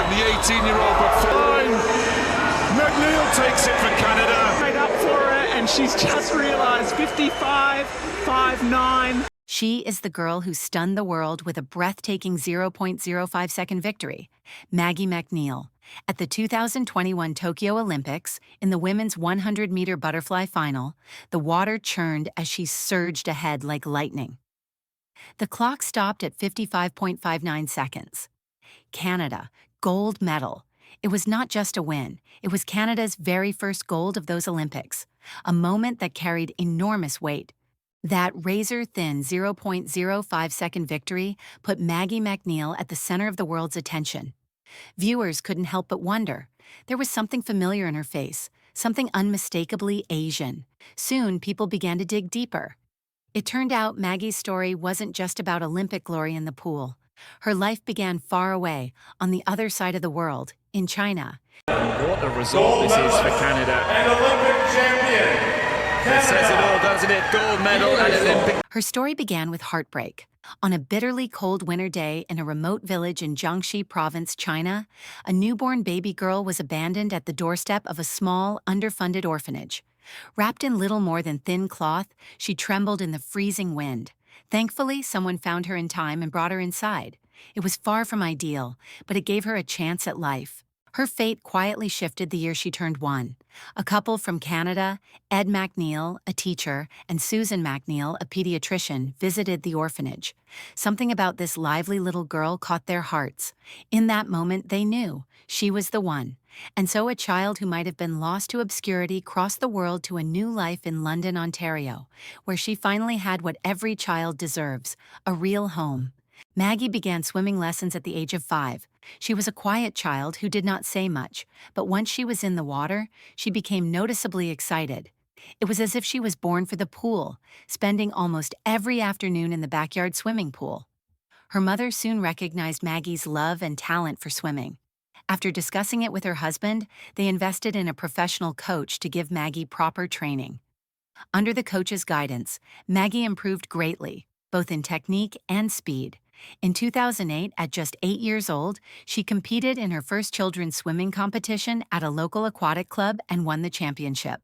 and the 18-year-old, but fine. McNeil takes it for Canada. Made up for it, and she's just realised 55.59. She is the girl who stunned the world with a breathtaking 0.05-second victory, Maggie Mac Neil, at the 2021 Tokyo Olympics. In the women's 100-meter butterfly final, the water churned as she surged ahead like lightning. The clock stopped at 55.59 seconds. Canada, gold medal. It was not just a win, it was Canada's very first gold of those Olympics, a moment that carried enormous weight. That razor-thin 0.05-second victory put Maggie Mac Neil at the center of the world's attention. Viewers couldn't help but wonder. There was something familiar in her face, something unmistakably Asian. Soon, people began to dig deeper. It turned out Maggie's story wasn't just about Olympic glory in the pool. Her life began far away, on the other side of the world, in China. What a result this is for Canada. An Olympic champion. It says it all, doesn't it? Gold medal and Olympic. Her story began with heartbreak. On a bitterly cold winter day in a remote village in Jiangxi Province, China, a newborn baby girl was abandoned at the doorstep of a small, underfunded orphanage. Wrapped in little more than thin cloth, she trembled in the freezing wind. Thankfully, someone found her in time and brought her inside. It was far from ideal, but it gave her a chance at life. Her fate quietly shifted the year she turned 1. A couple from Canada, Ed Mac Neil, a teacher, and Susan Mac Neil, a pediatrician, visited the orphanage. Something about this lively little girl caught their hearts. In that moment, they knew she was the one. And so a child who might have been lost to obscurity crossed the world to a new life in London, Ontario, where she finally had what every child deserves, a real home. Maggie began swimming lessons at the age of 5. She was a quiet child who did not say much, but once she was in the water, she became noticeably excited. It was as if she was born for the pool, spending almost every afternoon in the backyard swimming pool. Her mother soon recognized Maggie's love and talent for swimming. After discussing it with her husband, they invested in a professional coach to give Maggie proper training. Under the coach's guidance, Maggie improved greatly, both in technique and speed. In 2008, at just 8 years old, she competed in her first children's swimming competition at a local aquatic club and won the championship.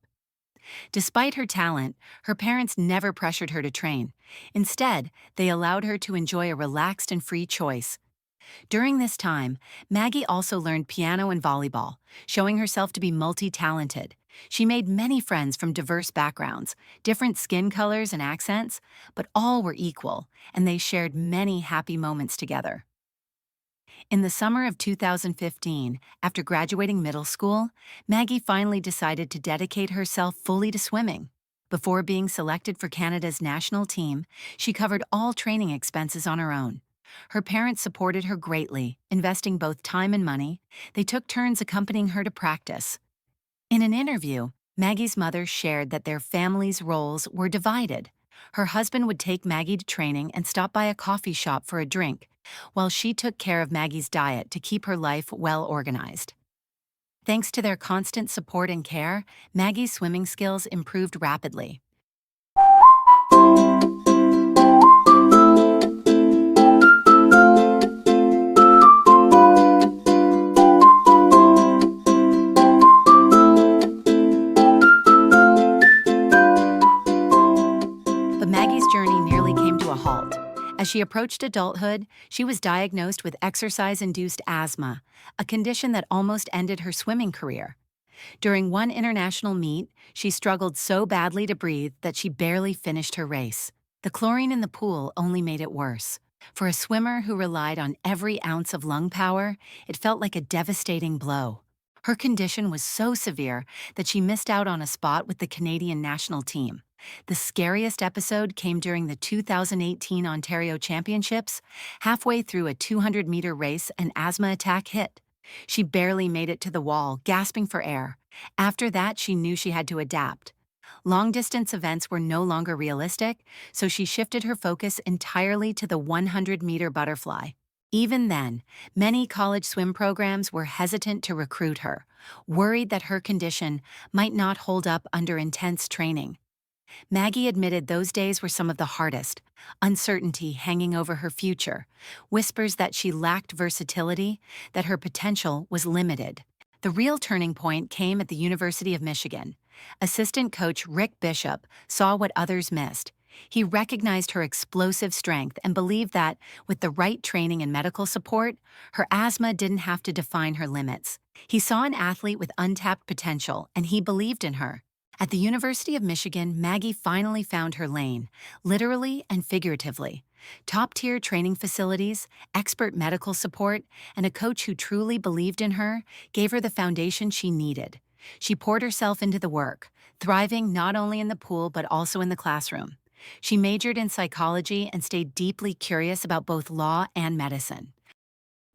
Despite her talent, her parents never pressured her to train. Instead, they allowed her to enjoy a relaxed and free choice. During this time, Maggie also learned piano and volleyball, showing herself to be multi-talented. She made many friends from diverse backgrounds, different skin colors and accents, but all were equal, and they shared many happy moments together. In the summer of 2015, after graduating middle school, Maggie finally decided to dedicate herself fully to swimming. Before being selected for Canada's national team, she covered all training expenses on her own. Her parents supported her greatly, investing both time and money. They took turns accompanying her to practice. In an interview, Maggie's mother shared that their family's roles were divided. Her husband would take Maggie to training and stop by a coffee shop for a drink, while she took care of Maggie's diet to keep her life well organized. Thanks to their constant support and care, Maggie's swimming skills improved rapidly. As she approached adulthood, she was diagnosed with exercise-induced asthma, a condition that almost ended her swimming career. During one international meet, she struggled so badly to breathe that she barely finished her race. The chlorine in the pool only made it worse. For a swimmer who relied on every ounce of lung power, it felt like a devastating blow. Her condition was so severe that she missed out on a spot with the Canadian national team. The scariest episode came during the 2018 Ontario Championships. Halfway through a 200-meter race, an asthma attack hit. She barely made it to the wall, gasping for air. After that, she knew she had to adapt. Long-distance events were no longer realistic, so she shifted her focus entirely to the 100-meter butterfly. Even then, many college swim programs were hesitant to recruit her, worried that her condition might not hold up under intense training. Maggie admitted those days were some of the hardest, uncertainty hanging over her future, whispers that she lacked versatility, that her potential was limited. The real turning point came at the University of Michigan. Assistant coach Rick Bishop saw what others missed. He recognized her explosive strength and believed that, with the right training and medical support, her asthma didn't have to define her limits. He saw an athlete with untapped potential, and he believed in her. At the University of Michigan, Maggie finally found her lane, literally and figuratively. Top-tier training facilities, expert medical support, and a coach who truly believed in her gave her the foundation she needed. She poured herself into the work, thriving not only in the pool but also in the classroom. She majored in psychology and stayed deeply curious about both law and medicine.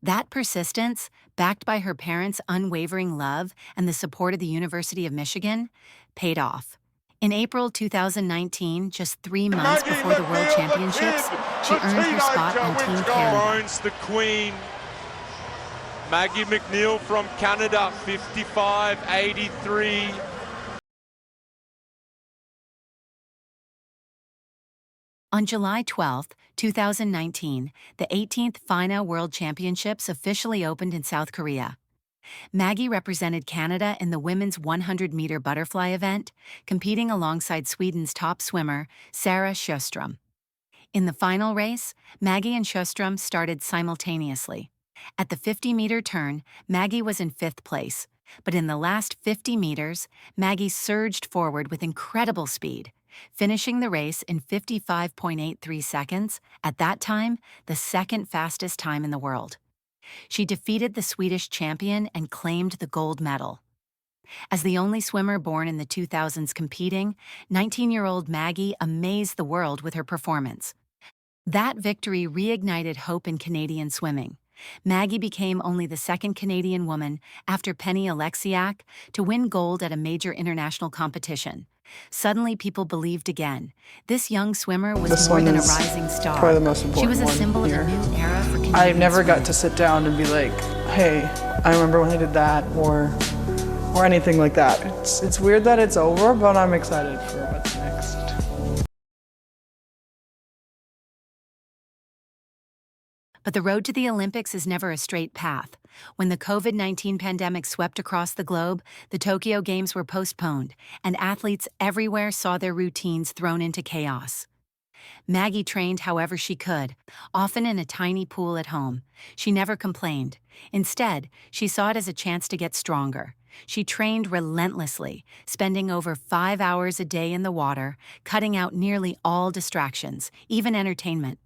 That persistence, backed by her parents' unwavering love and the support of the University of Michigan, paid off. In April 2019, just 3 months Maggie before the Mac World Neil Championships, is she the earned her spot teenager on Team wins Canada. Owns the Queen. Maggie Mac Neil from Canada, 55.83. On July 12, 2019, the 18th FINA World Championships officially opened in South Korea. Maggie represented Canada in the women's 100-meter butterfly event, competing alongside Sweden's top swimmer, Sarah Sjöström. In the final race, Maggie and Sjöström started simultaneously. At the 50-meter turn, Maggie was in 5th place, but in the last 50 meters, Maggie surged forward with incredible speed, finishing the race in 55.83 seconds, at that time, the second fastest time in the world. She defeated the Swedish champion and claimed the gold medal. As the only swimmer born in the 2000s competing, 19-year-old Maggie amazed the world with her performance. That victory reignited hope in Canadian swimming. Maggie became only the second Canadian woman, after Penny Oleksiak, to win gold at a major international competition. Suddenly, people believed again. This young swimmer was This more one than a is rising star. probably the most She important was a one symbol here. of a new era for Canadian I never got swimming. to sit down and be like, hey, I remember when I did that, or anything like that. It's weird that it's over, but I'm excited for what's next. But the road to the Olympics is never a straight path. When the COVID-19 pandemic swept across the globe, the Tokyo Games were postponed, and athletes everywhere saw their routines thrown into chaos. Maggie trained however she could, often in a tiny pool at home. She never complained. Instead, she saw it as a chance to get stronger. She trained relentlessly, spending over 5 hours a day in the water, cutting out nearly all distractions, even entertainment.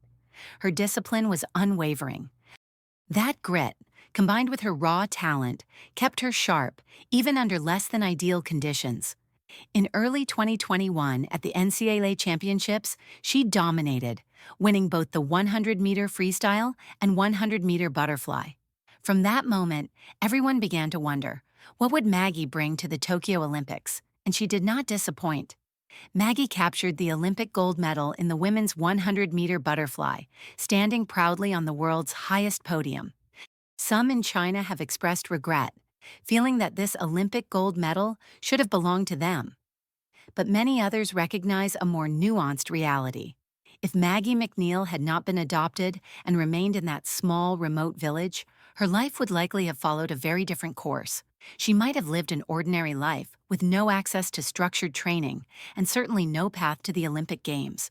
Her discipline was unwavering. That grit, combined with her raw talent, kept her sharp, even under less than ideal conditions. In early 2021, at the NCAA Championships, she dominated, winning both the 100-meter freestyle and 100-meter butterfly. From that moment, everyone began to wonder, what would Maggie bring to the Tokyo Olympics? And she did not disappoint. Maggie captured the Olympic gold medal in the women's 100-meter butterfly, standing proudly on the world's highest podium. Some in China have expressed regret, feeling that this Olympic gold medal should have belonged to them. But many others recognize a more nuanced reality. If Maggie Mac Neil had not been adopted and remained in that small, remote village, her life would likely have followed a very different course. She might have lived an ordinary life, with no access to structured training, and certainly no path to the Olympic Games.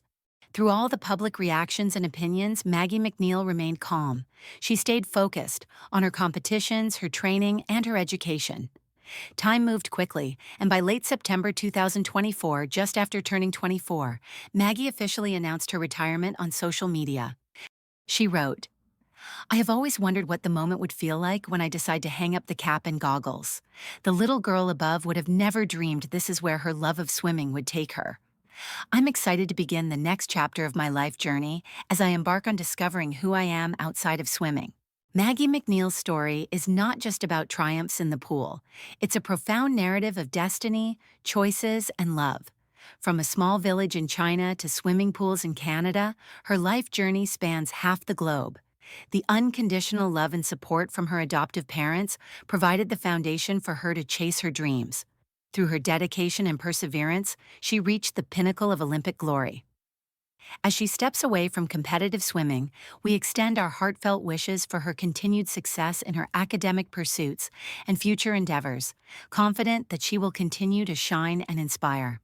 Through all the public reactions and opinions, Maggie Mac Neil remained calm. She stayed focused on her competitions, her training, and her education. Time moved quickly, and by late September 2024, just after turning 24, Maggie officially announced her retirement on social media. She wrote, "I have always wondered what the moment would feel like when I decide to hang up the cap and goggles. The little girl above would have never dreamed this is where her love of swimming would take her. I'm excited to begin the next chapter of my life journey as I embark on discovering who I am outside of swimming." Maggie Mac Neil's story is not just about triumphs in the pool. It's a profound narrative of destiny, choices, and love. From a small village in China to swimming pools in Canada, her life journey spans half the globe. The unconditional love and support from her adoptive parents provided the foundation for her to chase her dreams. Through her dedication and perseverance, she reached the pinnacle of Olympic glory. As she steps away from competitive swimming, we extend our heartfelt wishes for her continued success in her academic pursuits and future endeavors, confident that she will continue to shine and inspire.